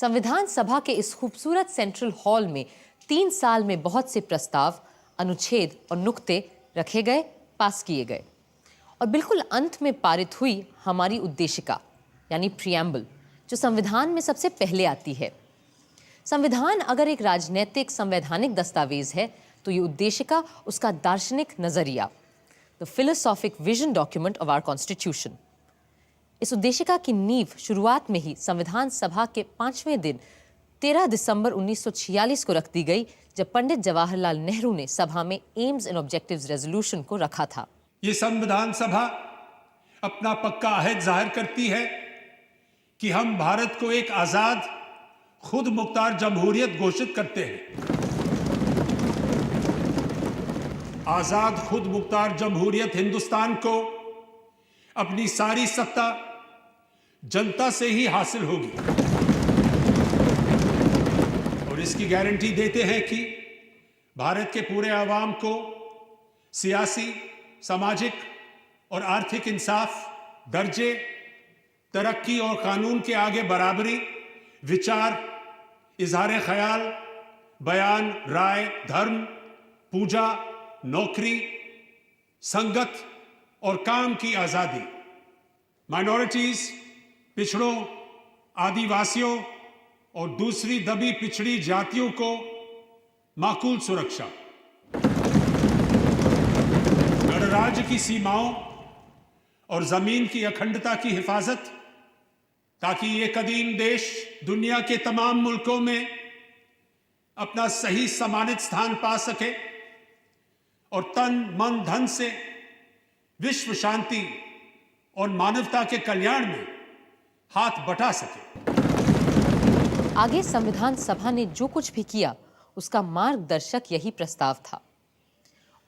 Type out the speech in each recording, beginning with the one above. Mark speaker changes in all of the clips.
Speaker 1: संविधान सभा के इस खूबसूरत सेंट्रल हॉल में 3 साल में बहुत से प्रस्ताव, अनुच्छेद और नुक्ते रखे गए, पास किए गए और बिल्कुल अंत में पारित हुई हमारी उद्देशिका यानी प्रियम्बल, जो संविधान में सबसे पहले आती है। संविधान अगर एक राजनीतिक संवैधानिक दस्तावेज है तो ये उद्देशिका उसका दार्शनिक नजरिया, the philosophic vision document of our constitution. इस उद्देशिका की नींव शुरुआत में ही संविधान सभा के 5वें दिन 13 दिसंबर 1946 को रख दी गई, जब पंडित जवाहरलाल नेहरू ने सभा में एम्स एंड ऑब्जेक्टिव्स रेजोल्यूशन को रखा था।
Speaker 2: ये संविधान सभा अपना पक्का अहद जाहिर करती है कि हम भारत को एक आजाद खुद मुख्तार जमहूरियत घोषित करते हैं। आजाद खुद मुख्तार जमहूरियत हिंदुस्तान को अपनी सारी सत्ता जनता से ही हासिल होगी और इसकी गारंटी देते हैं कि भारत के पूरे आवाम को सियासी, सामाजिक और आर्थिक इंसाफ, दर्जे, तरक्की और कानून के आगे बराबरी, विचार, इजहार ख्याल, बयान, राय, धर्म, पूजा, नौकरी, संगत और काम की आजादी, माइनॉरिटीज, पिछड़ों, आदिवासियों और दूसरी दबी पिछड़ी जातियों को माकूल सुरक्षा, गणराज्य की सीमाओं और जमीन की अखंडता की हिफाजत, ताकि ये कदीम देश दुनिया के तमाम मुल्कों में अपना सही सम्मानित स्थान पा सके और तन, मन, धन से विश्व शांति और मानवता के कल्याण में हाथ बटा सके।
Speaker 1: आगे संविधान सभा ने जो कुछ भी किया उसका मार्गदर्शक यही प्रस्ताव था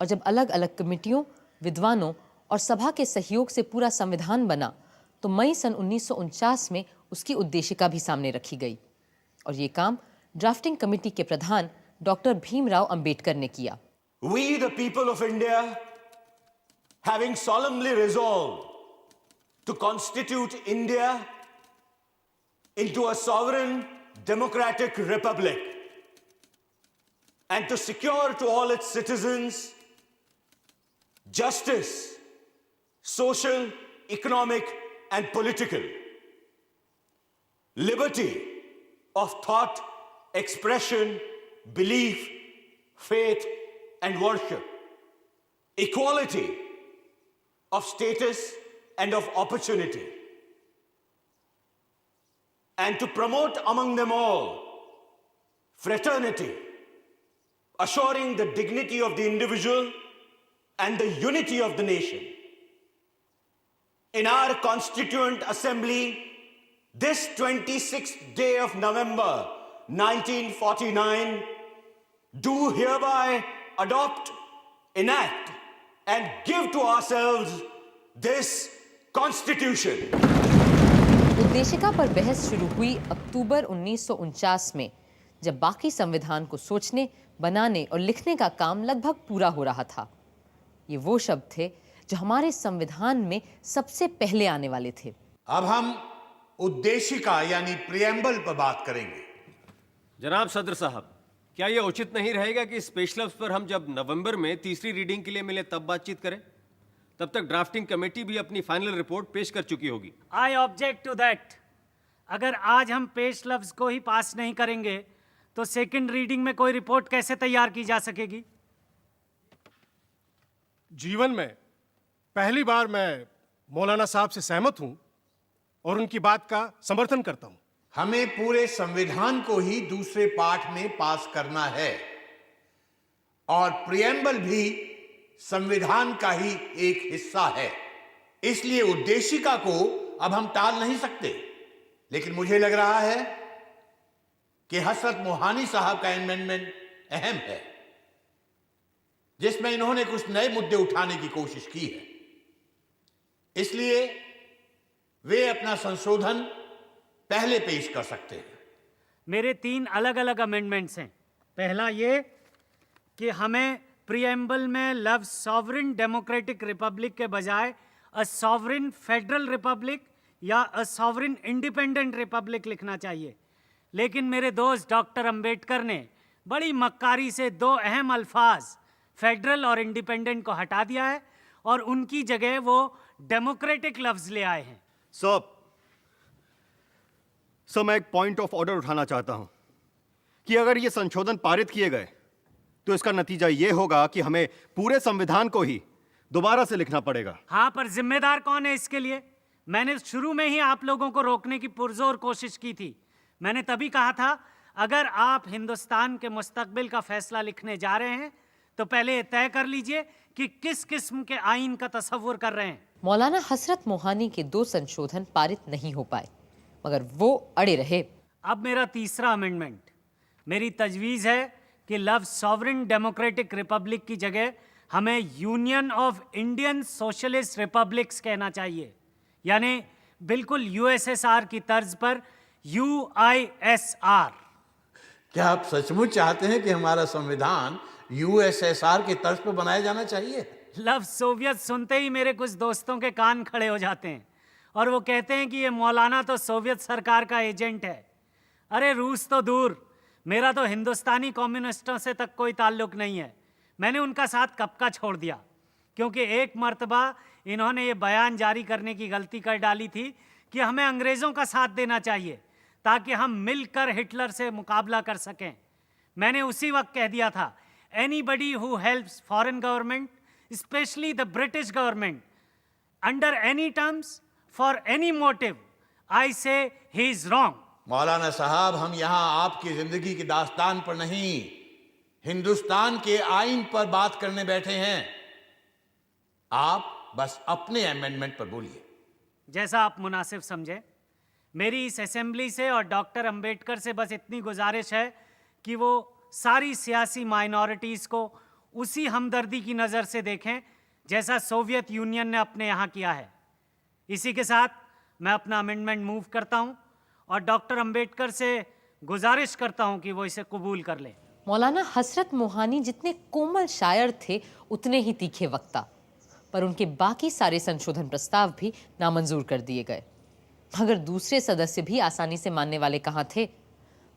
Speaker 1: और जब अलग अलग कमिटियों, विद्वानों और सभा के सहयोग से पूरा संविधान बना तो मई सन 1949 में उसकी उद्देशिका भी सामने रखी गई और ये काम ड्राफ्टिंग कमेटी के प्रधान डॉक्टर भीमराव अंबेडकर ने किया।
Speaker 3: We the people of India, having solemnly resolved to constitute India into a sovereign democratic republic and to secure to all its citizens justice, social, economic and political, liberty of thought, expression, belief, faith and worship, equality of status and of opportunity, and to promote among them all fraternity, assuring the dignity of the individual and the unity of the nation. In our Constituent Assembly, this 26th day of November 1949, do hereby adopt, enact, and give to ourselves this Constitution.
Speaker 1: उद्देशिका पर बहस शुरू हुई अक्टूबर 1949 में, जब बाकी संविधान को सोचने, बनाने और लिखने का काम लगभग पूरा हो रहा था। ये वो शब्द थे जो हमारे संविधान में सबसे पहले आने वाले थे।
Speaker 4: अब हम उद्देशिका यानी प्रियम्बल पर बात करेंगे।
Speaker 5: जनाब सदर साहब, क्या यह उचित नहीं रहेगा कि स्पेशल पर हम जब नवंबर में तीसरी रीडिंग के लिए मिले तब बातचीत करें? तब तक ड्राफ्टिंग कमेटी भी अपनी फाइनल रिपोर्ट पेश कर चुकी होगी।
Speaker 6: I object to that. अगर आज हम पेश लफ्ज को ही पास नहीं करेंगे तो सेकंड रीडिंग में कोई रिपोर्ट कैसे तैयार की जा सकेगी?
Speaker 7: जीवन में पहली बार मैं मौलाना साहब से सहमत हूं और उनकी बात का समर्थन करता हूं।
Speaker 4: हमें पूरे संविधान को ही दूसरे पाठ में पास करना है और प्रियम्बल भी संविधान का ही एक हिस्सा है। इसलिए उद्देशिका को अब हम टाल नहीं सकते, लेकिन मुझे लग रहा है कि हसरत मोहानी साहब का अमेंडमेंट अहम है, जिसमें इन्होंने कुछ नए मुद्दे उठाने की कोशिश की है। इसलिए वे अपना संशोधन पहले पेश कर सकते हैं।
Speaker 6: मेरे 3 अलग अलग अमेंडमेंट्स हैं। पहला ये कि हमें प्रियम्बल में लफ्ज सॉवरेन डेमोक्रेटिक रिपब्लिक के बजाय अ सॉवरेन फेडरल रिपब्लिक या अ सॉवरेन इंडिपेंडेंट रिपब्लिक लिखना चाहिए। लेकिन मेरे दोस्त डॉक्टर अंबेडकर ने बड़ी मक्कारी से दो अहम अल्फाज फेडरल और इंडिपेंडेंट को हटा दिया है और उनकी जगह वो डेमोक्रेटिक लफ्ज ले आए हैं।
Speaker 5: सर मैं एक पॉइंट ऑफ ऑर्डर उठाना चाहता हूं कि अगर ये संशोधन पारित किए गए तो इसका नतीजा ये होगा कि हमें पूरे संविधान को ही दोबारा से लिखना पड़ेगा।
Speaker 6: हाँ, पर जिम्मेदार कौन है इसके लिए? मैंने शुरू में ही आप लोगों को रोकने की पुरजोर कोशिश की थी। मैंने तभी कहा था अगर आप हिंदुस्तान के मुस्तकबिल का फैसला लिखने जा रहे हैं तो पहले तय कर लीजिए कि किस किस्म के आइन का तसव्वुर कर रहे हैं।
Speaker 1: मौलाना हसरत मोहानी के 2 संशोधन पारित नहीं हो पाए मगर वो अड़े रहे।
Speaker 6: अब मेरा तीसरा अमेंडमेंट, मेरी तजवीज़ है कि लव सॉवरेन डेमोक्रेटिक रिपब्लिक की जगह हमें union of Indian socialist republics कहना चाहिए, यानी बिल्कुल यूएसएसआर की तर्ज पर UISR।
Speaker 4: क्या आप सचमुच चाहते हैं कि हमारा संविधान यूएसएसआर की तर्ज पर बनाया जाना चाहिए?
Speaker 6: लफ्ज सोवियत सुनते ही मेरे कुछ दोस्तों के कान खड़े हो जाते हैं और वो कहते हैं कि ये मौलाना तो सोवियत सरकार का एजेंट है। अरे रूस तो दूर, मेरा तो हिंदुस्तानी कम्युनिस्टों से तक कोई ताल्लुक नहीं है। मैंने उनका साथ कब का छोड़ दिया, क्योंकि एक मर्तबा इन्होंने ये बयान जारी करने की गलती कर डाली थी कि हमें अंग्रेज़ों का साथ देना चाहिए ताकि हम मिलकर हिटलर से मुकाबला कर सकें। मैंने उसी वक्त कह दिया था, anybody who helps foreign government, specially the British government, under any terms for any motive, I say he is wrong.
Speaker 4: मौलाना साहब, हम यहां आपकी जिंदगी की दास्तान पर नहीं, हिंदुस्तान के आइन पर बात करने बैठे हैं। आप बस अपने अमेंडमेंट पर बोलिए।
Speaker 6: जैसा आप मुनासिब समझे। मेरी इस असेंबली से और डॉक्टर अंबेडकर से बस इतनी गुजारिश है कि वो सारी सियासी माइनॉरिटीज़ को उसी हमदर्दी की नज़र से देखें जैसा सोवियत यूनियन ने अपने यहाँ किया है। इसी के साथ मैं अपना अमेंडमेंट मूव करता हूँ और डॉक्टर अंबेडकर से गुजारिश करता हूँ कि वो इसे कबूल कर लें।
Speaker 1: मौलाना हसरत मोहानी जितने कोमल शायर थे उतने ही तीखे वक्ता, पर उनके बाकी सारे संशोधन प्रस्ताव भी नामंजूर कर दिए गए। मगर दूसरे सदस्य भी आसानी से मानने वाले कहाँ थे,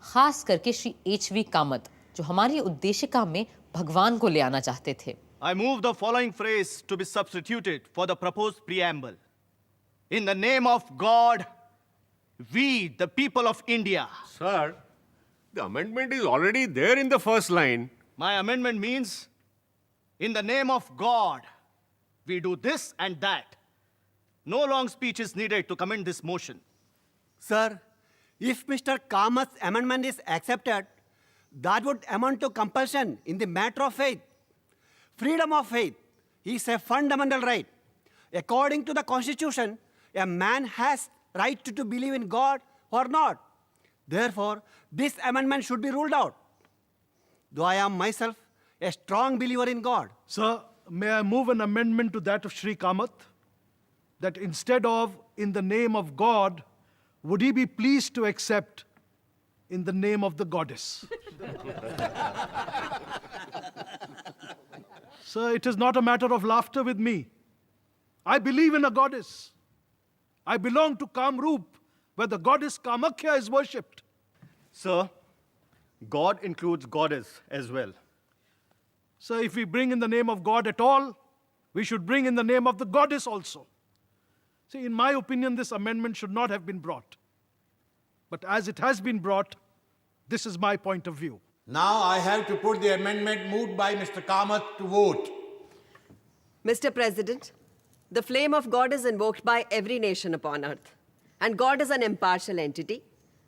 Speaker 1: खास करके श्री HV कामत, जो हमारी उद्देशिका में भगवान को ले आना चाहते थे।
Speaker 8: I move the following phrase to be substituted for the proposed preamble. In the name of God, we, the people of India.
Speaker 5: Sir, the amendment is already there in the first line.
Speaker 8: My amendment means, in the name of God, we do this and that. No long speech is needed to commend this motion.
Speaker 9: Sir, if Mr. Kamat's amendment is accepted, that would amount to compulsion in the matter of faith. Freedom of faith is a fundamental right. According to the Constitution, a man has right to believe in God or not. Therefore, this amendment should be ruled out. Though I am myself a strong believer in God.
Speaker 7: Sir, may I move an amendment to that of Shri Kamath, that instead of in the name of God, would he be pleased to accept in the name of the goddess? Sir, it is not a matter of laughter with me. I believe in a goddess. I belong to Kamrup, where the goddess Kamakhya is worshipped.
Speaker 8: Sir, God includes goddess as well.
Speaker 7: So if we bring in the name of God at all, we should bring in the name of the goddess also. See, in my opinion, this amendment should not have been brought. But as it has been brought, this is my point of view.
Speaker 4: Now I have to put the amendment moved by Mr. Kamath to vote.
Speaker 10: Mr. President, the flame of God is invoked by every nation upon earth. And God is an impartial entity,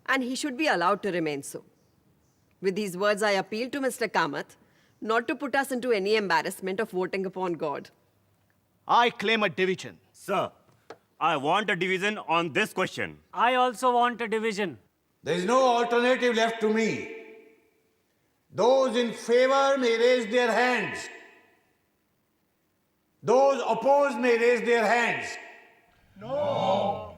Speaker 10: and he should be allowed to remain so. With these words, I appeal to Mr. Kamath not to put us into any embarrassment of voting upon God.
Speaker 8: I claim a division.
Speaker 11: Sir, I want a division on this question.
Speaker 6: I also want a division.
Speaker 4: There is no alternative left to me. Those in favor may raise their hands. Those opposed may raise their hands. No.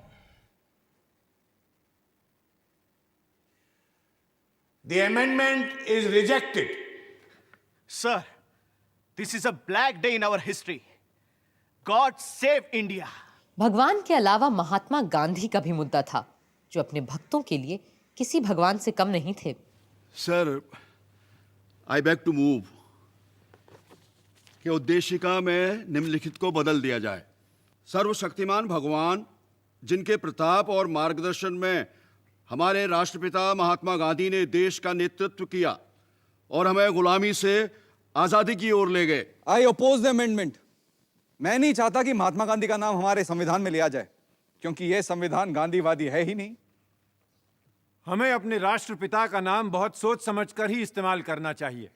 Speaker 4: The amendment is rejected.
Speaker 8: Sir, this is a black day in our history. God save India.
Speaker 1: भगवान के अलावा महात्मा गांधी का भी मुद्दा था, जो अपने भक्तों के लिए किसी भगवान से कम नहीं थे।
Speaker 12: Sir, I back to move कि उद्देशिका में निम्नलिखित को बदल दिया जाए। सर्वशक्तिमान भगवान जिनके प्रताप और मार्गदर्शन में हमारे राष्ट्रपिता महात्मा गांधी ने देश का नेतृत्व किया और हमें गुलामी से आजादी की ओर ले गए।
Speaker 13: आई ओपोज द अमेंडमेंट। मैं नहीं चाहता कि महात्मा गांधी का नाम हमारे संविधान में लिया जाए, क्योंकि यह संविधान गांधीवादी है ही नहीं।
Speaker 14: हमें अपने राष्ट्रपिता का नाम बहुत सोच समझकर ही इस्तेमाल करना चाहिए।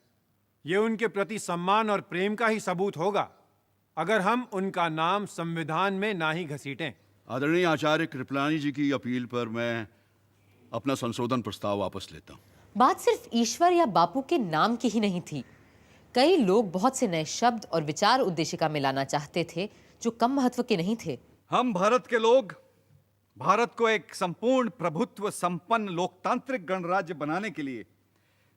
Speaker 14: ये उनके प्रति सम्मान और प्रेम का ही सबूत होगा अगर हम उनका नाम संविधान में ना ही घसीटें।
Speaker 12: आदरणीय आचार्य कृपलानी जी की अपील पर मैं अपना संशोधन प्रस्ताव वापस लेता हूं।
Speaker 1: बात सिर्फ ईश्वर या बापू के नाम की ही नहीं थी। कई लोग बहुत से नए शब्द और विचार उद्देशिका में लाना चाहते थे जो कम महत्व के नहीं थे।
Speaker 13: हम भारत के लोग भारत को एक संपूर्ण प्रभुत्व संपन्न लोकतांत्रिक गणराज्य बनाने के लिए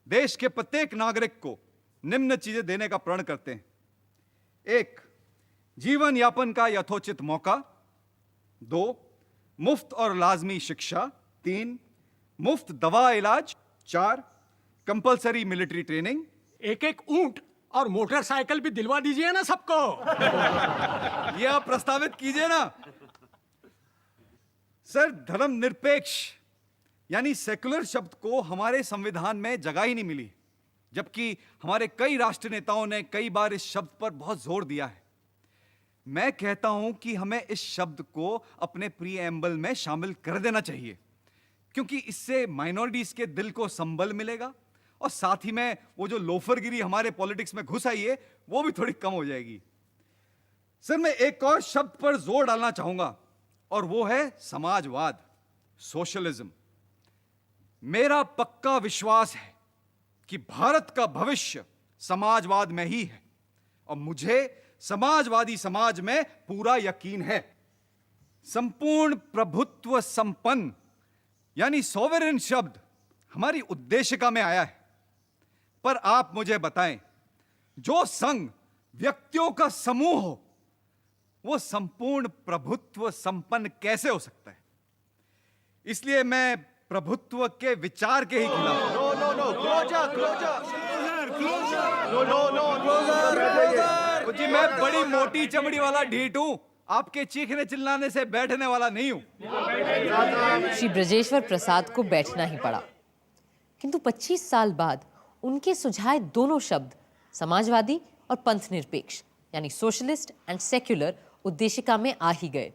Speaker 13: देश के प्रत्येक नागरिक को निम्न चीजें देने का प्रण करते हैं। 1. जीवन यापन का यथोचित मौका। 2. मुफ्त और लाजमी शिक्षा। 3. मुफ्त दवा इलाज। 4. Compulsory military training.
Speaker 15: एक एक ऊंट और मोटरसाइकिल भी दिलवा दीजिए ना सबको।
Speaker 13: ये आप प्रस्तावित कीजिए ना। सर, धर्मनिरपेक्ष यानी सेकुलर शब्द को हमारे संविधान में जगह ही नहीं मिली, जबकि हमारे कई राष्ट्र नेताओं ने कई बार इस शब्द पर बहुत जोर दिया है। मैं कहता हूं कि हमें इस शब्द को अपने प्रीएम्बल में शामिल कर देना चाहिए, क्योंकि इससे माइनॉरिटीज के दिल को संबल मिलेगा और साथ ही में वो जो लोफरगिरी हमारे पॉलिटिक्स में घुस आई है वो भी थोड़ी कम हो जाएगी। सर, मैं एक और शब्द पर जोर डालना चाहूंगा और वो है समाजवाद, सोशलिज्म। मेरा पक्का विश्वास है कि भारत का भविष्य समाजवाद में ही है और मुझे समाजवादी समाज में पूरा यकीन है। संपूर्ण प्रभुत्व संपन्न यानी सॉवरेन शब्द हमारी उद्देशिका में आया है, पर आप मुझे बताएं, जो संघ व्यक्तियों का समूह हो वो संपूर्ण प्रभुत्व संपन्न कैसे हो सकता है? इसलिए मैं प्रभुत्व के विचार के ही खिलाफ हूं। जी, मैं बड़ी मोटी चमड़ी वाला ढीठ हूं, आपके चीखने चिल्लाने से बैठने वाला नहीं हूं।
Speaker 1: श्री ब्रजेश्वर प्रसाद को बैठना ही पड़ा, किंतु 25 साल बाद उनके सुझाए दोनों शब्द समाजवादी और पंथ निरपेक्ष यानी सोशलिस्ट एंड सेक्युलर उद्देशिका में आ ही गए।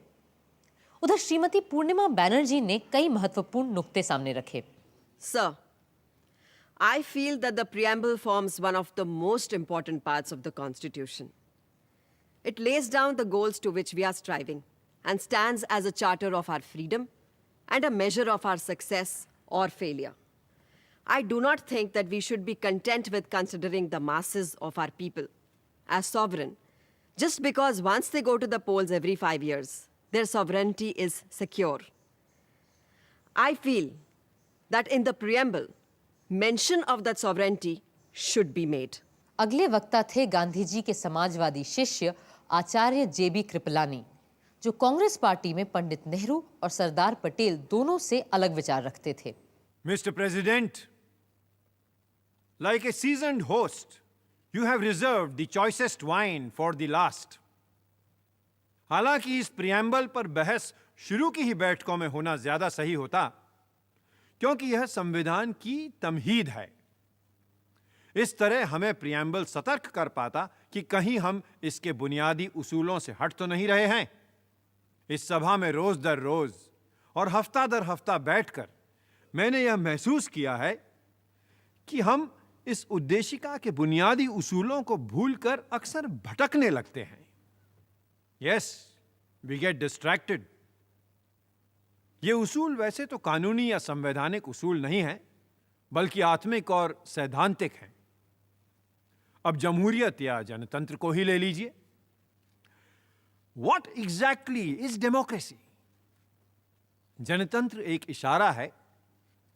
Speaker 1: उधर श्रीमती पूर्णिमा बैनर्जी ने कई महत्वपूर्ण नुक्ते सामने रखे।
Speaker 10: Sir, I feel that the preamble forms one of the most important parts of the Constitution. It lays down the goals to which we are striving and stands as a charter of our freedom and a measure of our success or failure. I do not think that we should be content with considering the masses of our people as sovereign just because once they go to the polls every 5 years, their sovereignty is secure. I feel that in the preamble, mention of that sovereignty should be made.
Speaker 1: अगले वक्ता थे गांधी जी के समाजवादी शिष्य आचार्य जेबी कृपलानी, जो Congress party में पंडित नेहरू और सरदार पटेल दोनों से अलग विचार रखते थे।
Speaker 14: Mr. President, like a seasoned host, you have reserved the choicest wine for the last. हालांकि इस प्रियम्बल पर बहस शुरू की ही बैठकों में होना ज्यादा सही होता, क्योंकि यह संविधान की तमहीद है। इस तरह हमें प्रियम्बल सतर्क कर पाता कि कहीं हम इसके बुनियादी उसूलों से हट तो नहीं रहे हैं। इस सभा में रोज दर रोज और हफ्ता दर हफ्ता बैठकर मैंने यह महसूस किया है कि हम इस उद्देशिका के बुनियादी उसूलों को भूलकर अक्सर भटकने लगते हैं। Yes, we get distracted. ये उसूल वैसे तो कानूनी या संवैधानिक उसूल नहीं है, बल्कि आत्मिक और सैद्धांतिक हैं। अब जमहूरियत या जनतंत्र को ही ले लीजिए। What exactly is democracy? जनतंत्र एक इशारा है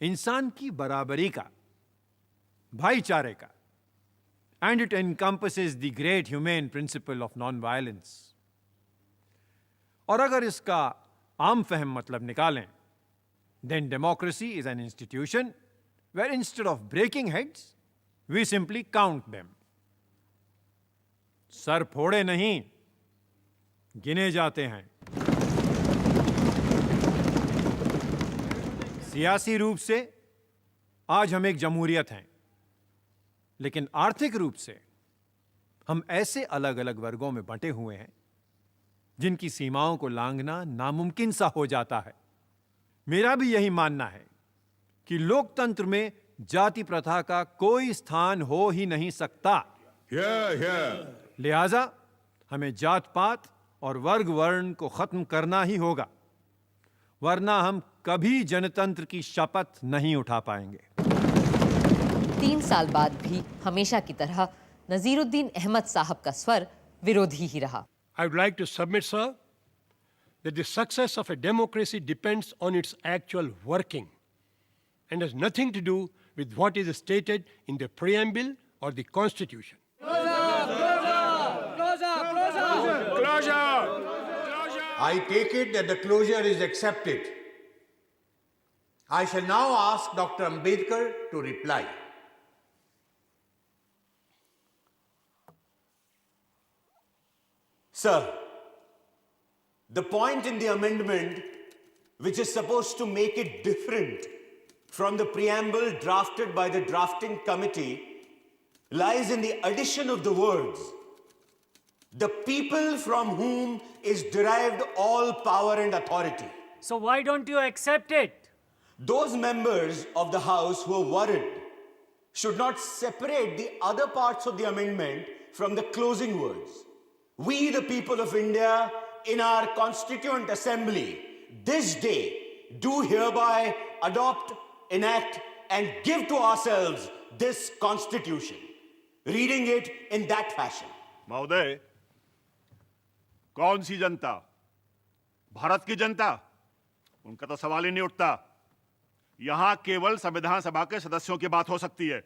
Speaker 14: इंसान की बराबरी का, भाईचारे का, and it encompasses the great humane principle of non-violence. और अगर इसका आम फहम मतलब निकालें then democracy is an institution where instead of breaking heads, we simply count them. Sir फोड़े नहीं, गिने जाते हैं. सियासी रूप से आज हम एक जमहूरियत हैं, लेकिन आर्थिक रूप से हम ऐसे अलग अलग वर्गों में बंटे हुए हैं जिनकी सीमाओं को लांघना नामुमकिन सा हो जाता है. मेरा भी यही मानना है कि लोकतंत्र में जाति प्रथा का कोई स्थान हो ही नहीं सकता. लिहाजा हमें जात पात और वर्ग वर्ण को खत्म करना ही होगा, वरना हम कभी जनतंत्र की शपथ नहीं उठा पाएंगे.
Speaker 1: 3 साल बाद भी हमेशा की तरह नजीरुद्दीन अहमद साहब का स्वर विरोधी ही रहा.
Speaker 15: I would like to submit, sir, that the success of a democracy depends on its actual working and has nothing to do with what is stated in the preamble or the constitution.
Speaker 4: I take it that the closure is accepted. I shall now ask Dr. Ambedkar to reply.
Speaker 3: Sir, the point in the amendment which is supposed to make it different from the preamble drafted by the drafting committee lies in the addition of the words, "the people from whom is derived all power and authority."
Speaker 6: So why don't you accept it?
Speaker 3: Those members of the House who are worried should not separate the other parts of the amendment from the closing words. We, the people of India, in our Constituent Assembly, this day, do hereby adopt, enact, and give to ourselves this Constitution. Reading it in that fashion.
Speaker 11: महोदय, कौन सी जनता? भारत की जनता? उनका तो सवाल ही नहीं उठता. यहां केवल संविधान सभा के सदस्यों की बात हो सकती है.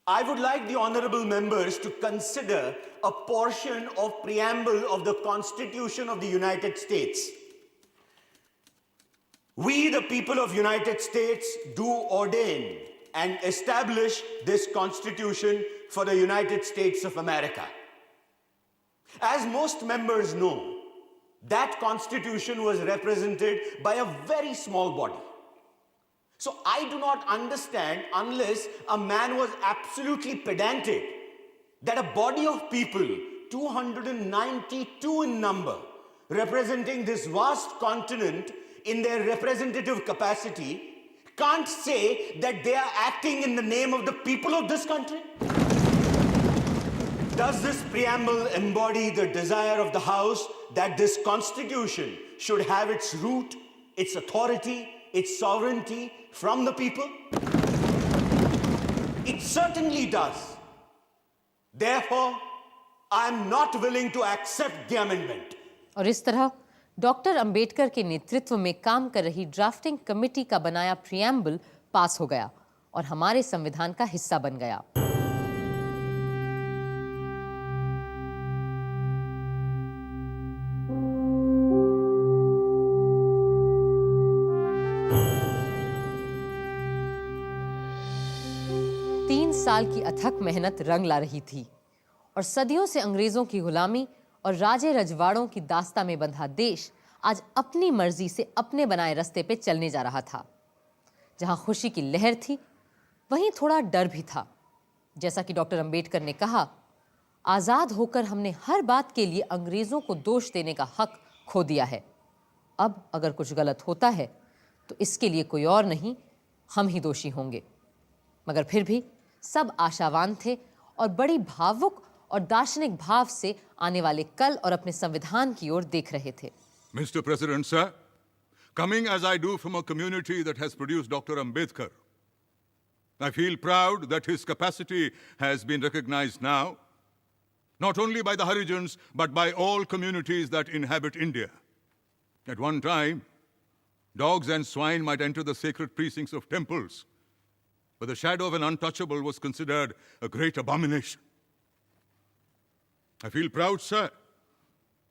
Speaker 3: I would like the honorable members to consider a portion of preamble of the Constitution of the United States. We, the people of United States, do ordain and establish this Constitution for the United States of America. As most members know, that Constitution was represented by a very small body. So I do not understand, unless a man was absolutely pedantic, that a body of people, 292 in number, representing this vast continent in their representative capacity, can't say that they are acting in the name of the people of this country. Does this preamble embody the desire of the House that this Constitution should have its root, its authority, its sovereignty from the people? It certainly does. Therefore, I am not willing to accept the amendment.
Speaker 1: और इस तरह doctor Ambedkar के नेतृत्व में काम कर रही drafting committee का बनाया प्रियम्बल पास हो गया और हमारे संविधान का हिस्सा बन गया. साल की अथक मेहनत रंग ला रही थी और सदियों से अंग्रेजों की गुलामी और राजे रजवाड़ों की दास्ता में बंधा देश आज अपनी मर्जी से अपने बनाए रास्ते पे चलने जा रहा था. जहां खुशी की लहर थी, वहीं थोड़ा डर भी था. जैसा कि डॉक्टर अंबेडकर ने कहा, आजाद होकर हमने हर बात के लिए अंग्रेजों को दोष देने का हक खो दिया है. अब अगर कुछ गलत होता है तो इसके लिए कोई और नहीं, हम ही दोषी होंगे. मगर फिर भी सब आशावान थे और बड़ी भावुक और दार्शनिक भाव से आने वाले कल और अपने संविधान की ओर देख रहे थे.
Speaker 16: Mr. President, sir, coming as I do from a community that has produced Dr. Ambedkar, I feel proud that his capacity has been recognized now, not only by the Harijans, but by all communities that inhabit India. At one time, dogs and swine might enter the sacred precincts of temples, but the shadow of an untouchable was considered a great abomination. I feel proud, sir,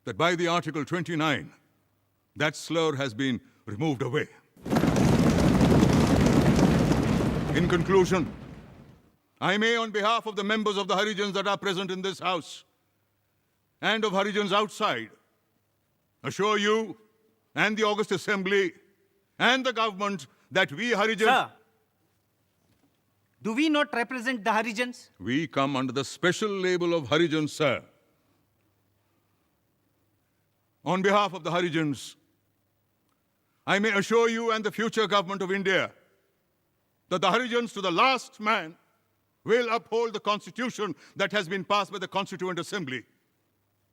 Speaker 16: that by the Article 29, that slur has been removed away. In conclusion, I may, on behalf of the members of the Harijans that are present in this house and of Harijans outside, assure you and the August Assembly and the government that we Harijans...
Speaker 8: Sir, do we not represent the Harijans?
Speaker 16: We come under the special label of Harijans, sir. On behalf of the Harijans, I may assure you and the future government of India that the Harijans to the last man will uphold the constitution that has been passed by the Constituent Assembly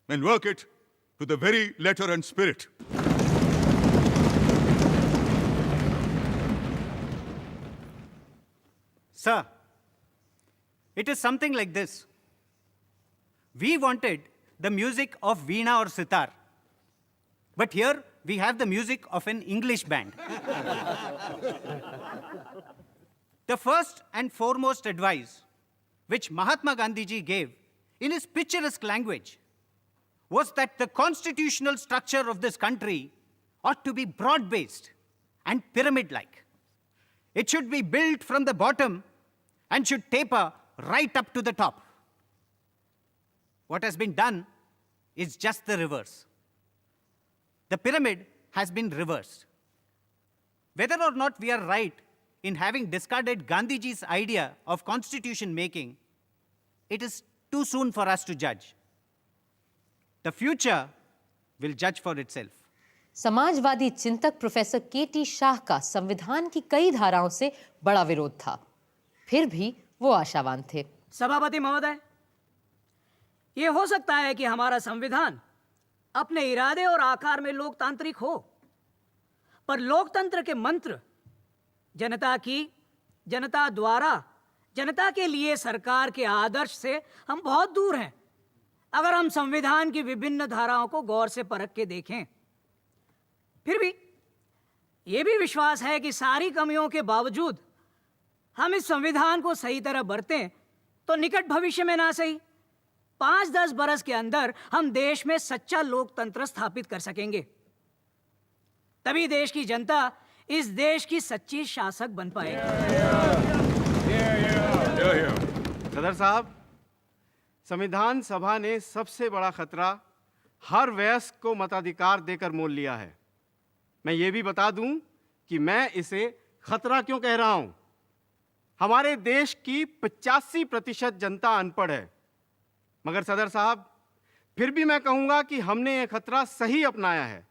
Speaker 16: and work it to the very letter and spirit.
Speaker 8: Sir, it is something like this. We wanted the music of Veena or Sitar, but here we have the music of an English band. The first and foremost advice which Mahatma Gandhi ji gave in his picturesque language was that the constitutional structure of this country ought to be broad-based and pyramid-like. It should be built from the bottom and should taper right up to the top. What has been done is just the reverse. The pyramid has been reversed. Whether or not we are right in having discarded Gandhiji's idea of constitution making, it is too soon for us to judge. The future will judge for itself.
Speaker 1: Samajwadi चिंतक professor केटी शाह का संविधान की कई धाराओं से बड़ा विरोध था, फिर भी वो आशावान थे।
Speaker 17: सभापति महोदय, ये हो सकता है कि हमारा संविधान अपने इरादे और आकार में लोकतांत्रिक हो, पर लोकतंत्र के मंत्र जनता की, जनता द्वारा, जनता के लिए सरकार के आदर्श से हम बहुत दूर हैं। अगर हम संविधान की विभिन्न धाराओं को गौर से परख के देखें, फिर भी ये भी विश्वास है कि सारी कमियों के बावजूद हम इस संविधान को सही तरह बरतें तो निकट भविष्य में ना सही 5-10 बरस के अंदर हम देश में सच्चा लोकतंत्र स्थापित कर सकेंगे। तभी देश की जनता इस देश की सच्ची शासक बन पाएगी।
Speaker 18: सदर साहब, संविधान सभा ने सबसे बड़ा खतरा हर वयस्क को मताधिकार देकर मोल लिया है। मैं ये भी बता दूं कि मैं इसे खतरा क्यों कह रहा हूं। हमारे देश की 85% जनता अनपढ़ है, मगर सदर साहब फिर भी मैं कहूंगा कि हमने ये खतरा सही अपनाया है,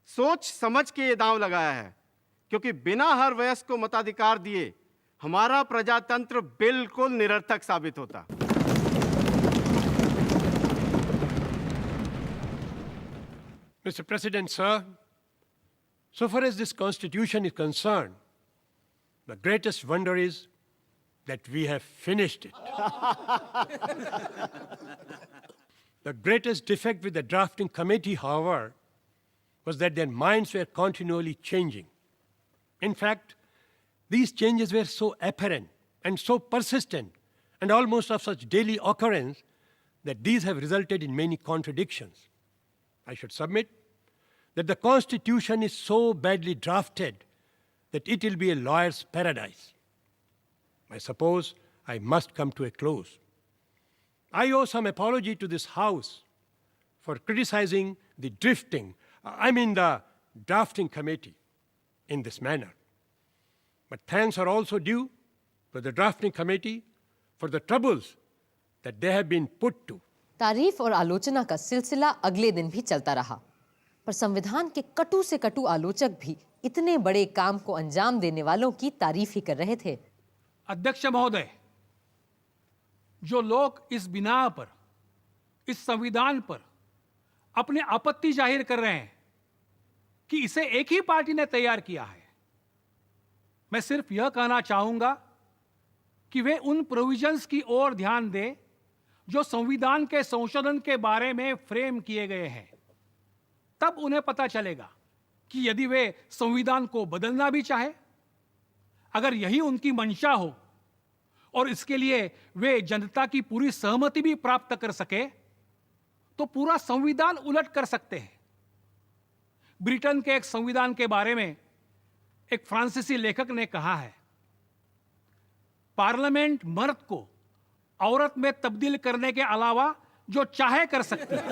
Speaker 18: सोच समझ के ये दांव लगाया है, क्योंकि बिना हर वयस्क को मताधिकार दिए हमारा प्रजातंत्र बिल्कुल निरर्थक साबित होता।
Speaker 15: Mr. President, sir, so far as this Constitution is concerned, the greatest wonder is that we have finished it. The greatest defect with the drafting committee, however, was that their minds were continually changing. In fact, these changes were so apparent and so persistent and almost of such daily occurrence that these have resulted in many contradictions. I should submit that the Constitution is so badly drafted that it will be a lawyer's paradise. I suppose I must come to a close. I owe some apology to this House for criticizing the the drafting committee in this manner. But thanks are also due to the drafting committee for the troubles that they have been put to.
Speaker 1: तारीफ और आलोचना का सिलसिला अगले दिन भी चलता रहा, पर संविधान के कटु से कटु आलोचक भी इतने बड़े काम को अंजाम देने वालों की तारीफ ही कर रहे थे।
Speaker 19: अध्यक्ष महोदय, जो लोग इस बिना पर, इस संविधान पर अपने आपत्ति जाहिर कर रहे हैं कि इसे एक ही पार्टी ने तैयार किया है, मैं सिर्फ यह कहना चाहूंगा कि वे उन प्रोविजंस की ओर ध्यान दें जो संविधान के संशोधन के बारे में फ्रेम किए गए हैं। तब उन्हें पता चलेगा कि यदि वे संविधान को बदलना भी चाहे, अगर यही उनकी मंशा हो और इसके लिए वे जनता की पूरी सहमति भी प्राप्त कर सके, तो पूरा संविधान उलट कर सकते हैं। ब्रिटेन के एक संविधान के बारे में एक फ्रांसीसी लेखक ने कहा है, पार्लियामेंट मर्द को औरत में तब्दील करने के अलावा जो चाहे कर सकती है।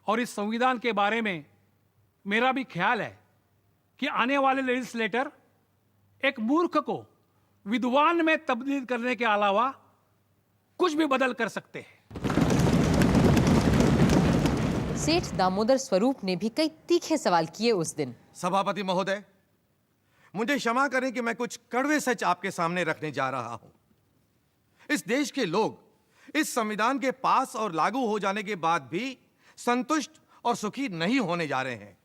Speaker 19: और इस संविधान के बारे में मेरा भी ख्याल है कि आने वाले लेजिस्लेटर एक मूर्ख को विद्वान में तब्दील करने के अलावा कुछ भी बदल कर सकते हैं।
Speaker 1: सेठ दामोदर स्वरूप ने भी कई तीखे सवाल किए उस दिन।
Speaker 20: सभापति महोदय, मुझे क्षमा करें कि मैं कुछ कड़वे सच आपके सामने रखने जा रहा हूं। इस देश के लोग इस संविधान के पास और लागू हो जाने के बाद भी संतुष्ट और सुखी नहीं होने जा रहे हैं,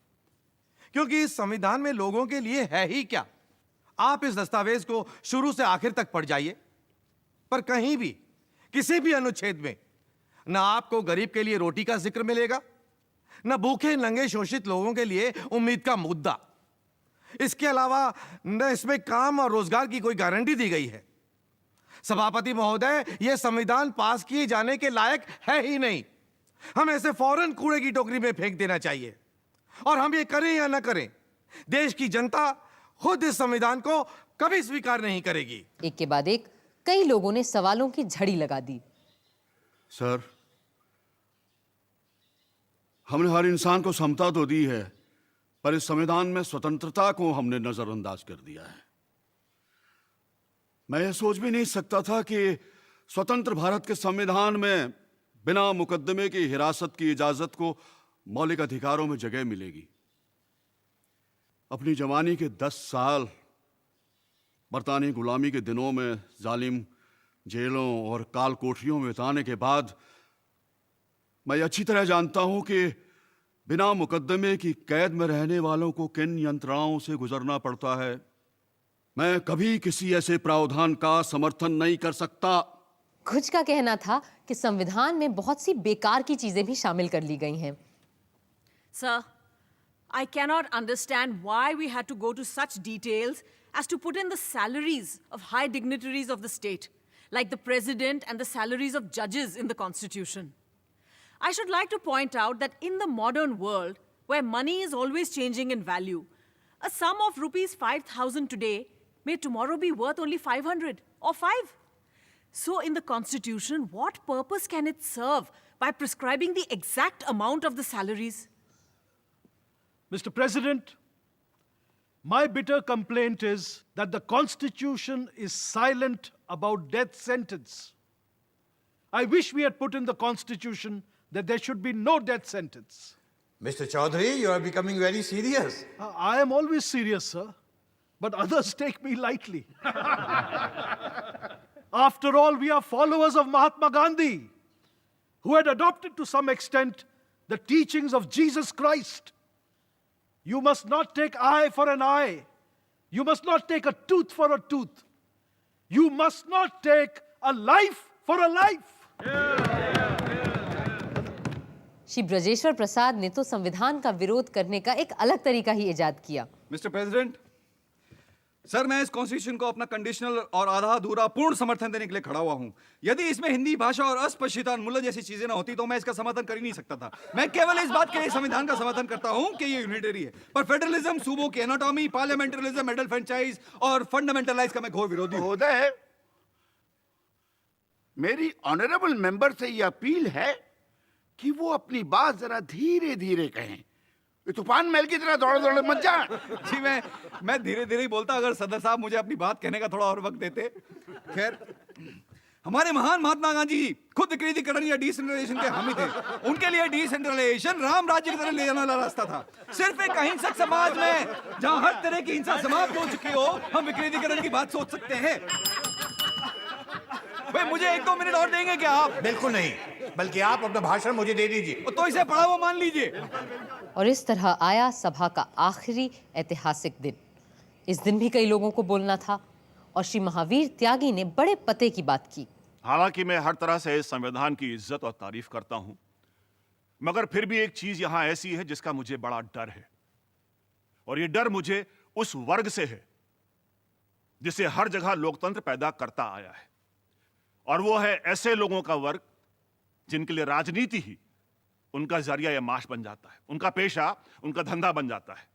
Speaker 20: क्योंकि इस संविधान में लोगों के लिए है ही क्या। आप इस दस्तावेज को शुरू से आखिर तक पढ़ जाइए, पर कहीं भी किसी भी अनुच्छेद में ना आपको गरीब के लिए रोटी का जिक्र मिलेगा, न भूखे नंगे शोषित लोगों के लिए उम्मीद का मुद्दा। इसके अलावा न इसमें काम और रोजगार की कोई गारंटी दी गई है। सभापति महोदय, यह संविधान पास किए जाने के लायक है ही नहीं। हम ऐसे फौरन कूड़े की टोकरी में फेंक देना चाहिए। और हम ये करें या ना करें, देश की जनता खुद इस संविधान को कभी स्वीकार नहीं करेगी।
Speaker 1: एक के बाद एक कई लोगों ने सवालों की झड़ी लगा दी।
Speaker 12: सर, हमने हर इंसान को समता तो दी है, पर इस संविधान में स्वतंत्रता को हमने नजरअंदाज कर दिया है। मैं यह सोच भी नहीं सकता था कि स्वतंत्र भारत के संविधान में बिना मुकदमे की हिरासत की इजाजत को मौलिक अधिकारों में जगह मिलेगी। अपनी जवानी के 10 साल बरतानी गुलामी के दिनों में जालिम जेलों और काल कोठरियों में बिताने के बाद मैं अच्छी तरह जानता हूं कि बिना मुकदमे की कैद में रहने वालों को किन यंत्रणाओं से गुजरना पड़ता है। मैं कभी किसी ऐसे प्रावधान का समर्थन नहीं कर सकता।
Speaker 1: कुछ का कहना था कि संविधान में बहुत सी बेकार की चीजें भी शामिल कर ली गई हैं।
Speaker 21: Sir, I cannot understand why we had to go to such details as to put in the salaries of high dignitaries of the state, like the president and the salaries of judges in the Constitution. I should like to point out that in the modern world, where money is always changing in value, a sum of rupees 5,000 today may tomorrow be worth only 500 or 5. So in the Constitution, what purpose can it serve by prescribing the exact amount of the salaries?
Speaker 7: Mr. President, my bitter complaint is that the Constitution is silent about death sentence. I wish we had put in the Constitution that there should be no death sentence.
Speaker 4: Mr. Chaudhary, you are becoming very serious.
Speaker 7: I am always serious, sir, but others take me lightly. After all, we are followers of Mahatma Gandhi, who had adopted to some extent the teachings of Jesus Christ. You must not take eye for an eye. You must not take a tooth for a tooth. You must not take a life for a life.
Speaker 1: Shri Brajeshwar प्रसाद ने तो संविधान का विरोध करने का एक अलग तरीका ही इजाद किया।
Speaker 13: मिस्टर प्रेसिडेंट, सर, मैं इस कॉन्स्टिट्यूशन को अपना कंडीशनल और आधा अधूरा पूर्ण समर्थन देने के लिए खड़ा हुआ हूं। यदि इसमें हिंदी भाषा और अस्पृश्यता उन्मूलन जैसी चीजें ना होती तो मैं इसका समर्थन कर ही नहीं सकता था। मैं केवल इस बात के लिए संविधान का समर्थन करता हूं कि ये यूनिटरी है, पर फेडरलिज्म, सूबों की एनाटॉमी, पार्लियामेंटरिज्म, एडल्ट फ्रेंचाइज और फंडामेंटलाइज का मैं घोर विरोधी हूं।
Speaker 4: मेरी ऑनरेबल मेंबर से ये अपील है कि वो अपनी बात जरा धीरे धीरे कहें। तूफान महल की तरह दौड़ दौड़ मत जा।
Speaker 13: जी, मैं धीरे धीरे ही बोलता अगर सदर साहब मुझे अपनी बात कहने का थोड़ा और वक्त देते। खैर, हमारे महान महात्मा गांधी जी खुद विकेंद्रीकरण या डिसेंट्रलाइजेशन के हामी थे। उनके लिए डिसेंट्रलाइजेशन राम राज्य की तरह ले जाने वाला रास्ता था। सिर्फ एक अहिंसक समाज में जहां हर तरह की हिंसा समाप्त हो चुकी हो, हम विकेंद्रीकरण की बात सोच सकते हैं। भाई, मुझे 1-2 मिनट और देंगे क्या आप?
Speaker 4: बिल्कुल नहीं, बल्कि आप अपना भाषण मुझे दे दीजिए।
Speaker 13: तो इसे पढ़ा हुआ मान लीजिए।
Speaker 1: और इस तरह आया सभा का आखिरी ऐतिहासिक दिन। इस दिन भी कई लोगों को बोलना था और श्री महावीर त्यागी ने बड़े पते की बात की।
Speaker 11: हालांकि मैं हर तरह से इस संविधान की इज्जत और तारीफ करता हूं, मगर फिर भी एक चीज यहां ऐसी है जिसका मुझे बड़ा डर है, और ये डर मुझे उस वर्ग से है जिसे हर जगह लोकतंत्र पैदा करता आया है, और वो है ऐसे लोगों का वर्ग जिनके लिए राजनीति ही उनका जरिया या माश बन जाता है, उनका पेशा, उनका धंधा बन जाता है।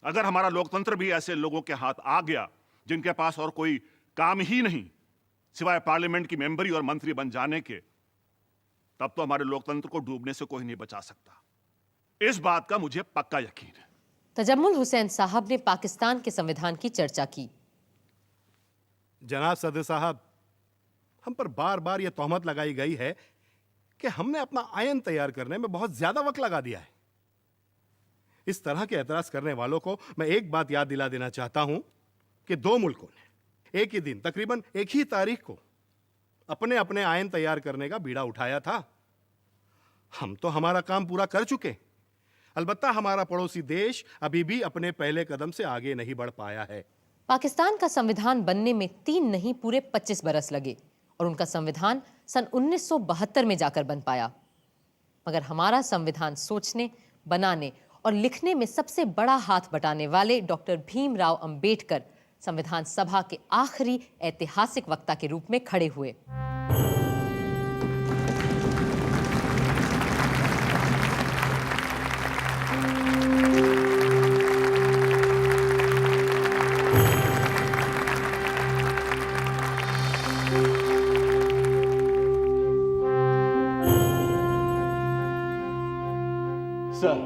Speaker 11: अगर हमारा लोकतंत्र भी ऐसे लोगों के हाथ आ गया जिनके पास और कोई काम ही नहीं सिवाय पार्लियामेंट की मेंबरी और मंत्री बन जाने के, तब तो हमारे लोकतंत्र को डूबने से कोई नहीं बचा सकता। इस बात का मुझे पक्का यकीन है।
Speaker 1: तजम्मुल हुसैन साहब ने पाकिस्तान के संविधान की चर्चा की।
Speaker 2: जनाब सदर साहब, हम पर बार बार यह तोहमत लगाई गई है कि हमने अपना आयन तैयार करने में बहुत ज्यादा वक्त लगा दिया है। इस तरह के एतराज करने वालों को मैं एक बात याद दिला देना चाहता हूं कि दो मुल्कों ने एक ही दिन, तकरीबन एक ही तारीख को अपने अपने आयन तैयार करने का बीड़ा उठाया था। हम तो हमारा काम पूरा कर चुके, अलबत्ता हमारा पड़ोसी देश अभी भी अपने पहले कदम से आगे नहीं बढ़ पाया है।
Speaker 1: पाकिस्तान का संविधान बनने में 3 नहीं पूरे 25 बरस लगे और उनका संविधान सन 1972 में जाकर बन पाया। मगर हमारा संविधान सोचने, बनाने और लिखने में सबसे बड़ा हाथ बटाने वाले डॉक्टर भीमराव अंबेडकर संविधान सभा के आखिरी ऐतिहासिक वक्ता के रूप में खड़े हुए।
Speaker 3: Sir,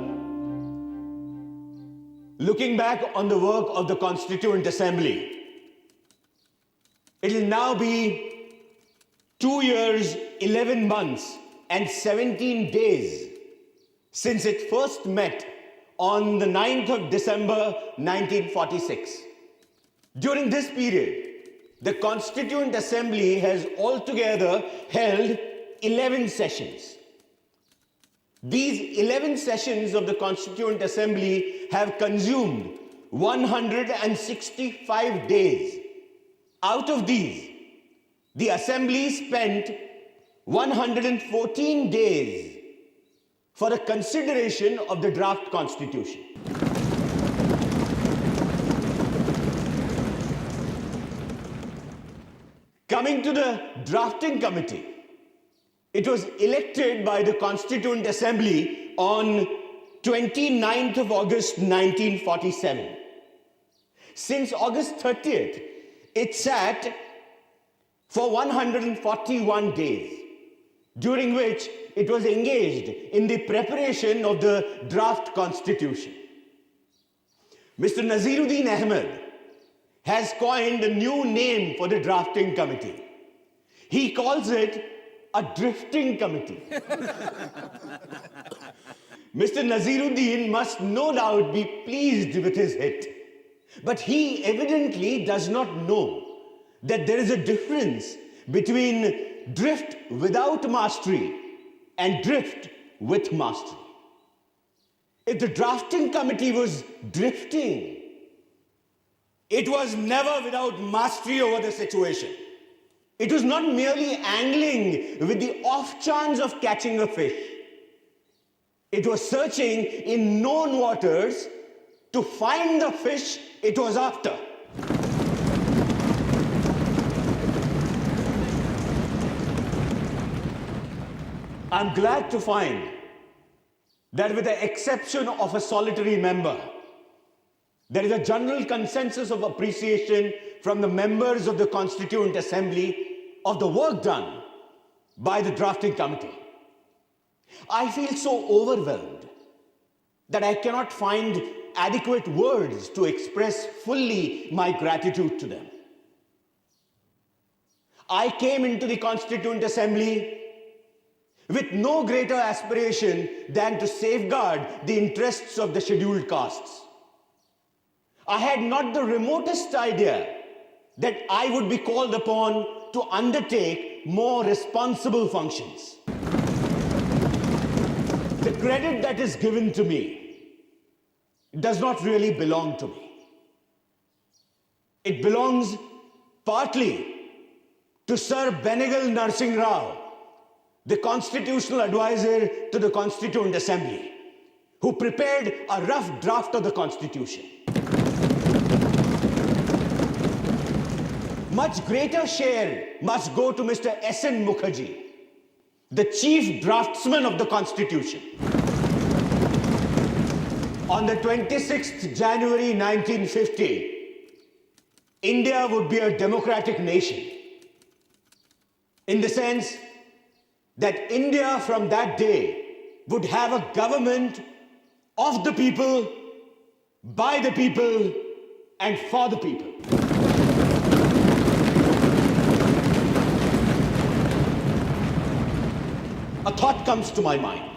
Speaker 3: looking back on the work of the Constituent Assembly, it will now be 2 years, 11 months, and 17 days since it first met on the 9th of December 1946. During this period, the Constituent Assembly has altogether held 11 sessions. These 11 sessions of the Constituent Assembly have consumed 165 days. Out of these, the Assembly spent 114 days for the consideration of the draft Constitution. Coming to the drafting committee, it was elected by the Constituent Assembly on 29th of August 1947. Since August 30th, it sat for 141 days, during which it was engaged in the preparation of the draft Constitution. Mr. Naziruddin Ahmed has coined a new name for the drafting committee. He calls it a drifting committee. Mr. Naziruddin must no doubt be pleased with his hit, but he evidently does not know that there is a difference between drift without mastery and drift with mastery. If the drafting committee was drifting, it was never without mastery over the situation. It was not merely angling with the off chance of catching a fish. It was searching in known waters to find the fish it was after. I'm glad to find that with the exception of a solitary member, there is a general consensus of appreciation from the members of the Constituent Assembly of the work done by the drafting committee. I feel so overwhelmed that I cannot find adequate words to express fully my gratitude to them. I came into the Constituent Assembly with no greater aspiration than to safeguard the interests of the scheduled castes. I had not the remotest idea that I would be called upon to undertake more responsible functions. The credit that is given to me does not really belong to me. It belongs partly to Sir Benegal Narsingh Rao, the constitutional advisor to the Constituent Assembly, who prepared a rough draft of the Constitution. Much greater share must go to Mr. S.N. Mukherjee, the chief draftsman of the Constitution. On the 26th January 1950, India would be a democratic nation. In the sense that India from that day would have a government of the people, by the people, and for the people. A thought comes to my mind.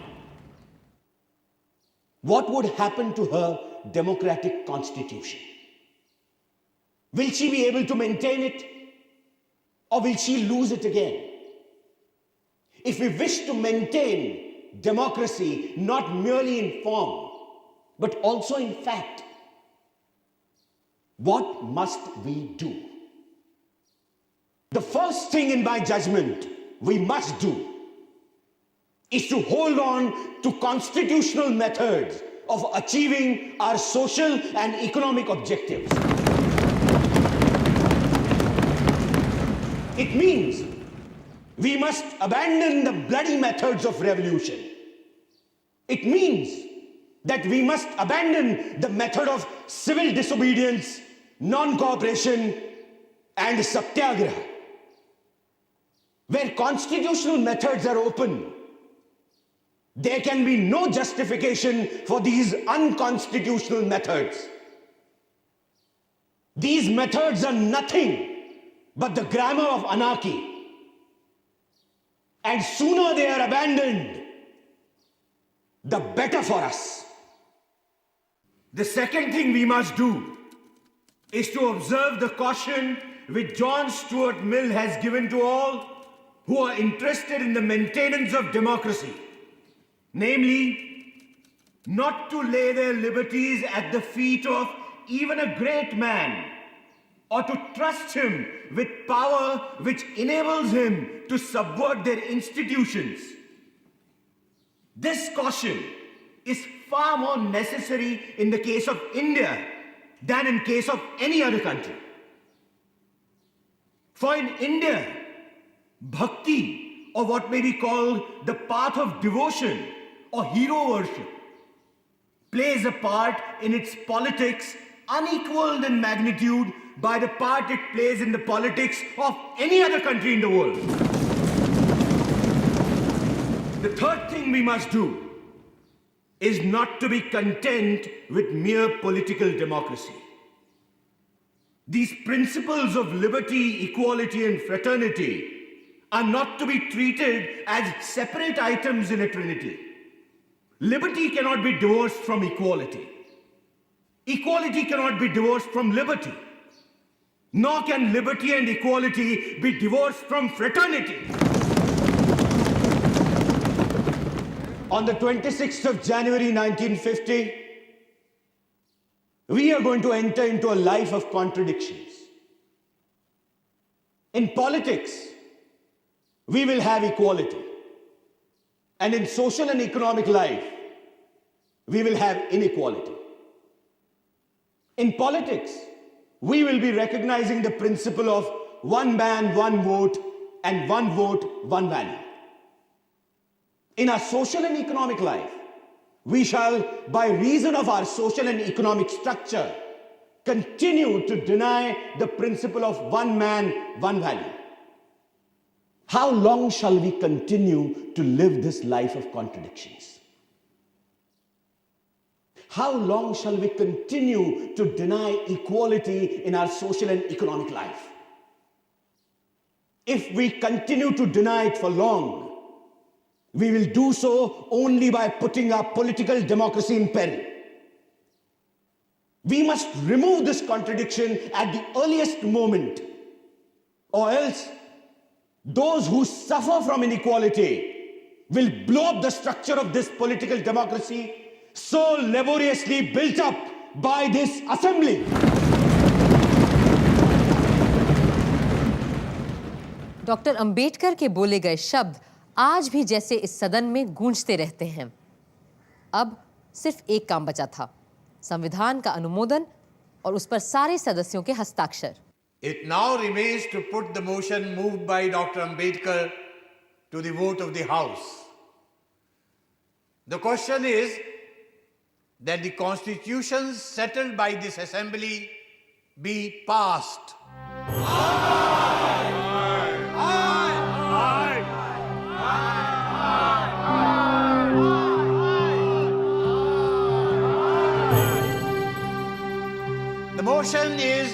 Speaker 3: What would happen to her democratic constitution? Will she be able to maintain it, or will she lose it again? If we wish to maintain democracy not merely in form, but also in fact, what must we do? The first thing in my judgment we must do is to hold on to constitutional methods of achieving our social and economic objectives. It means we must abandon the bloody methods of revolution. It means that we must abandon the method of civil disobedience, non-cooperation, and satyagraha. Where constitutional methods are open, there can be no justification for these unconstitutional methods. These methods are nothing but the grammar of anarchy. And sooner they are abandoned, the better for us. The second thing we must do is to observe the caution which John Stuart Mill has given to all who are interested in the maintenance of democracy. Namely, not to lay their liberties at the feet of even a great man, or to trust him with power which enables him to subvert their institutions. This caution is far more necessary in the case of India than in case of any other country. For in India, bhakti, or what may be called the path of devotion or hero worship, plays a part in its politics unequaled in magnitude by the part it plays in the politics of any other country in the world. The third thing we must do is not to be content with mere political democracy. These principles of liberty, equality, and fraternity are not to be treated as separate items in a trinity. Liberty cannot be divorced from equality. Equality cannot be divorced from liberty. Nor can liberty and equality be divorced from fraternity. On the 26th of January 1950, we are going to enter into a life of contradictions. In politics, we will have equality. And in social and economic life, we will have inequality. In politics, we will be recognizing the principle of one man, one vote, and one vote, one value. In our social and economic life, we shall, by reason of our social and economic structure, continue to deny the principle of one man, one value. How long shall we continue to live this life of contradictions? How long shall we continue to deny equality in our social and economic life? If we continue to deny it for long, we will do so only by putting our political democracy in peril. We must remove this contradiction at the earliest moment, or else those who suffer from inequality will blow up the structure of this political democracy so laboriously built up by this assembly.
Speaker 1: Doctor Ambedkar के बोले गए शब्द आज भी जैसे इस सदन में गूंजते रहते हैं। अब सिर्फ एक काम बचा था, संविधान का अनुमोदन और उस पर सारे सदस्यों के हस्ताक्षर।
Speaker 4: It now remains to put the motion moved by Dr. Ambedkar to the vote of the House. The question is that the constitutions settled by this assembly be passed. The motion is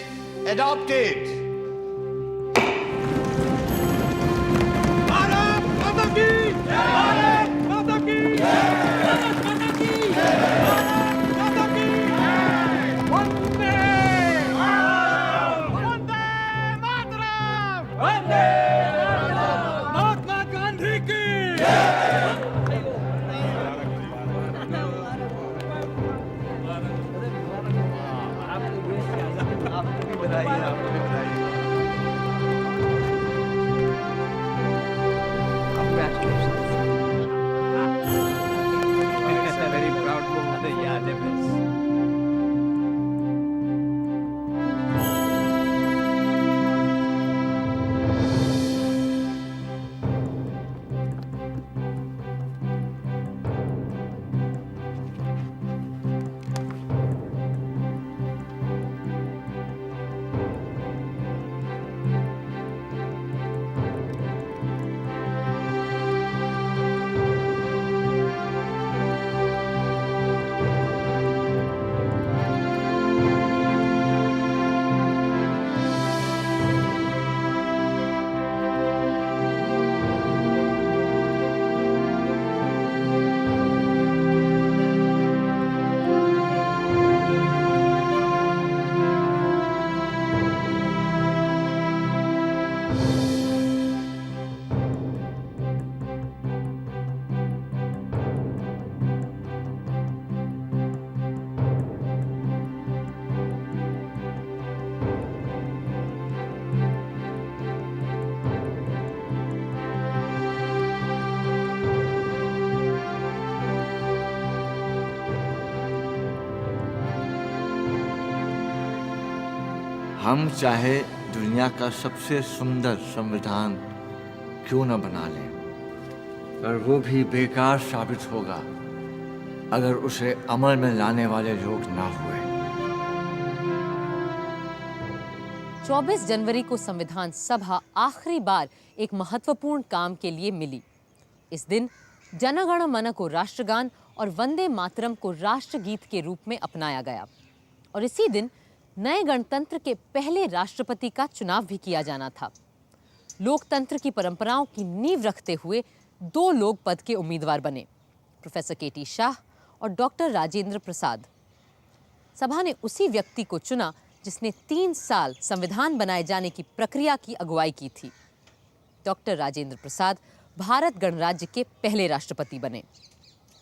Speaker 4: adopted.
Speaker 19: Bharat माता की जय! भारत माता की जय! भारत माता की जय! भारत माता की जय! वंदे मातरम! वंदे मातरम! वंदे मातरम! महात्मा गांधी की
Speaker 8: Very proud moment. Yeah, they
Speaker 5: हम चाहे दुनिया का सबसे सुंदर संविधान क्यों न बना लें, पर वो भी बेकार साबित होगा अगर उसे अमल में लाने वाले लोग ना हुए।
Speaker 1: 24 जनवरी को संविधान सभा आखिरी बार एक महत्वपूर्ण काम के लिए मिली। इस दिन जन गण मन को राष्ट्रगान और वंदे मातरम को राष्ट्रगीत के रूप में अपनाया गया और इसी दिन नए गणतंत्र के पहले राष्ट्रपति का चुनाव भी किया जाना था। लोकतंत्र की परंपराओं की नींव रखते हुए 2 लोग पद के उम्मीदवार बने, प्रोफेसर केटी शाह और डॉक्टर राजेंद्र प्रसाद। सभा ने उसी व्यक्ति को चुना जिसने 3 साल संविधान बनाए जाने की प्रक्रिया की अगुवाई की थी। डॉक्टर राजेंद्र प्रसाद भारत गणराज्य के पहले राष्ट्रपति बने।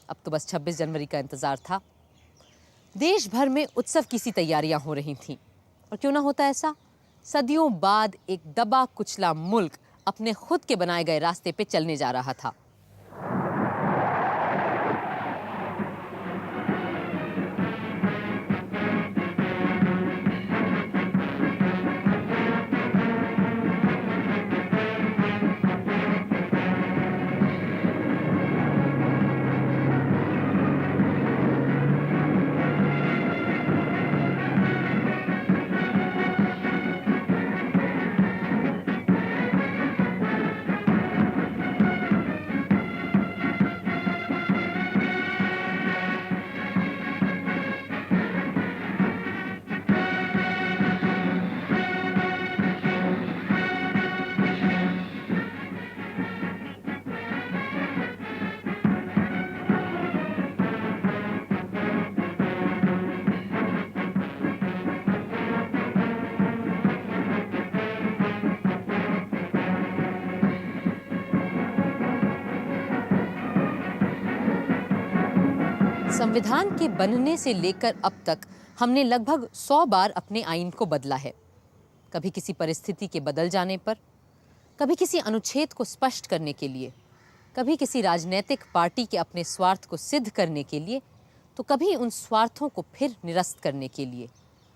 Speaker 1: अब तो बस 26 जनवरी का इंतजार था। देश भर में उत्सव की सी तैयारियां हो रही थीं और क्यों ना होता ऐसा, सदियों बाद एक दबा कुचला मुल्क अपने खुद के बनाए गए रास्ते पे चलने जा रहा था। संविधान के बनने से लेकर अब तक हमने लगभग 100 बार अपने आईन को बदला है। कभी किसी परिस्थिति के बदल जाने पर, कभी किसी अनुच्छेद को स्पष्ट करने के लिए, कभी किसी राजनीतिक पार्टी के अपने स्वार्थ को सिद्ध करने के लिए, तो कभी उन स्वार्थों को फिर निरस्त करने के लिए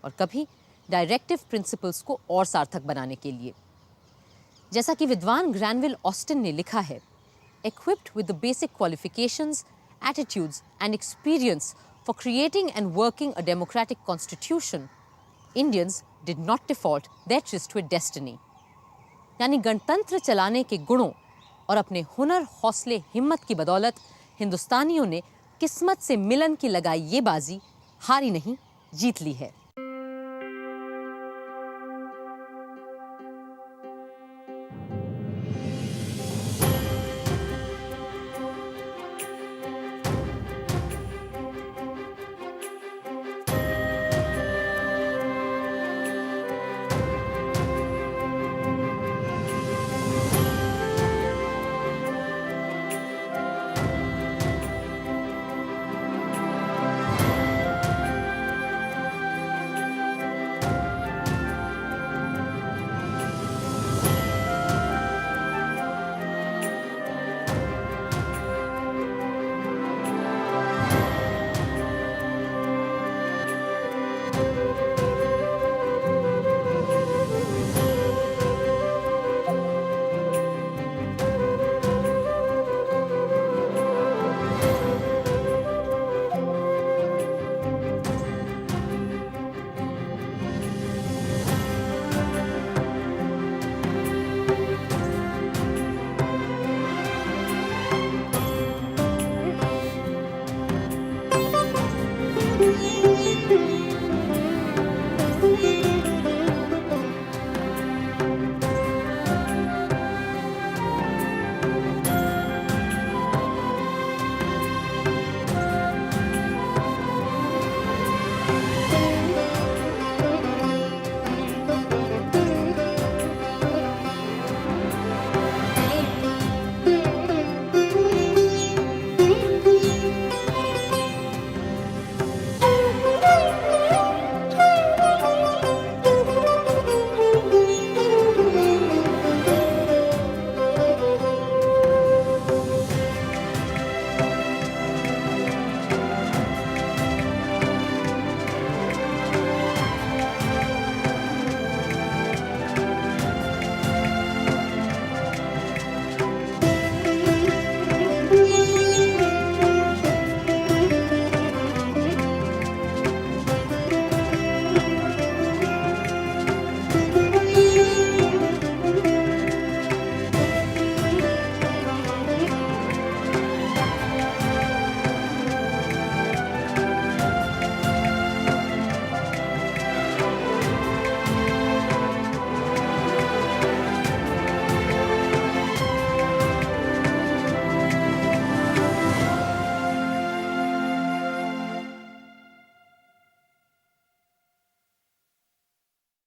Speaker 1: और कभी डायरेक्टिव प्रिंसिपल्स को और सार्थक बनाने के लिए। जैसा कि विद्वान ग्रैनविल ऑस्टिन ने लिखा है, equipped with the basic qualifications, attitudes and experience for creating and working a democratic constitution, Indians did not default their tryst to a destiny. यानी गणतंत्र चलाने के गुणों और अपने हुनर, हौसले, हिम्मत की बदौलत हिंदुस्तानियों ने किस्मत से मिलन की लगाई ये बाजी हारी नहीं, जीत ली है।